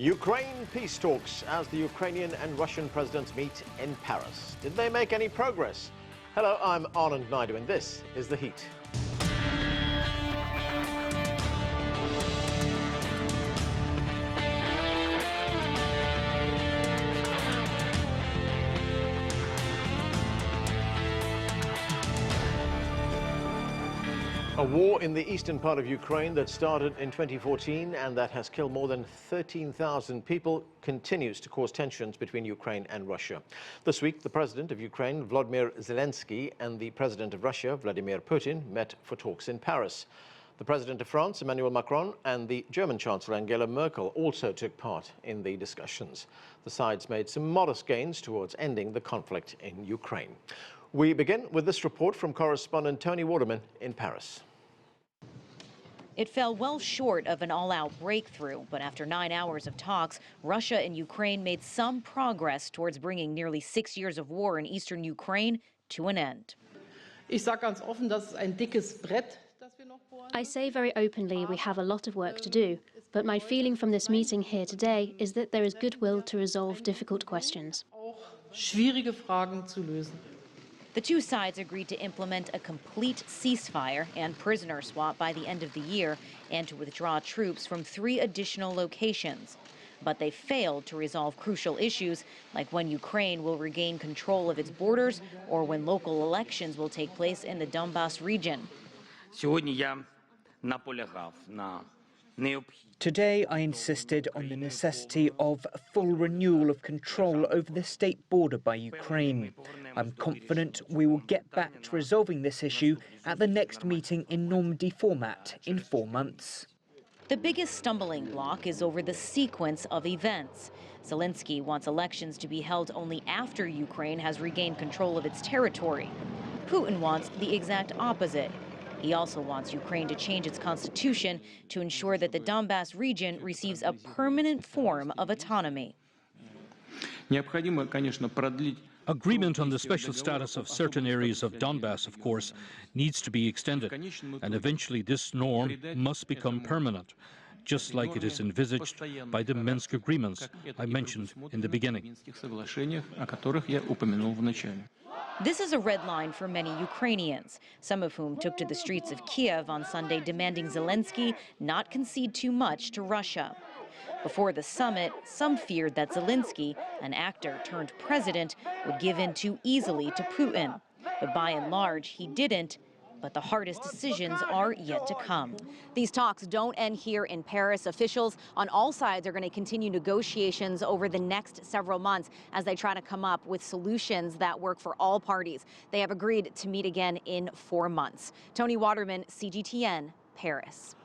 Ukraine peace talks as the Ukrainian and Russian presidents meet in Paris. Did they make any progress? Hello, I'm Anand Naidu and this is The Heat. A war in the eastern part of Ukraine that started in 2014 and that has killed more than 13,000 people continues to cause tensions between Ukraine and Russia. This week, the president of Ukraine, Volodymyr Zelensky, and the president of Russia, Vladimir Putin, met for talks in Paris. The president of France, Emmanuel Macron, and the German Chancellor, Angela Merkel, also took part in the discussions. The sides made some modest gains towards ending the conflict in Ukraine. We begin with this report from correspondent Toni Waterman in Paris. It fell well short of an all-out breakthrough, but after 9 hours of talks, Russia and Ukraine made some progress towards bringing nearly 6 years of war in eastern Ukraine to an end. I say very openly we have a lot of work to do, but my feeling from this meeting here today is that there is goodwill to resolve difficult questions. The two sides agreed to implement a complete ceasefire and prisoner swap by the end of the year and to withdraw troops from 3 additional locations. But they failed to resolve crucial issues like when Ukraine will regain control of its borders or when local elections will take place in the Donbas region. Today, I insisted on the necessity of full renewal of control over the state border by Ukraine. I'm confident we will get back to resolving this issue at the next meeting in Normandy format in 4 months. The biggest stumbling block is over the sequence of events. Zelensky wants elections to be held only after Ukraine has regained control of its territory. Putin wants the exact opposite. He also wants Ukraine to change its constitution to ensure that the Donbas region receives a permanent form of autonomy. Agreement on the special status of certain areas of Donbas, of course, needs to be extended, and eventually this norm must become permanent, just like it is envisaged by the Minsk agreements I mentioned in the beginning. This is a red line for many Ukrainians, some of whom took to the streets of Kiev on Sunday demanding Zelensky not concede too much to Russia. Before the summit, some feared that Zelensky, an actor turned president, would give in too easily to Putin. But by and large, he didn't. But the hardest decisions are yet to come. These talks don't end here in Paris. Officials on all sides are going to continue negotiations over the next several months as they try to come up with solutions that work for all parties. They have agreed to meet again in 4 months. Toni Waterman, CGTN, Paris.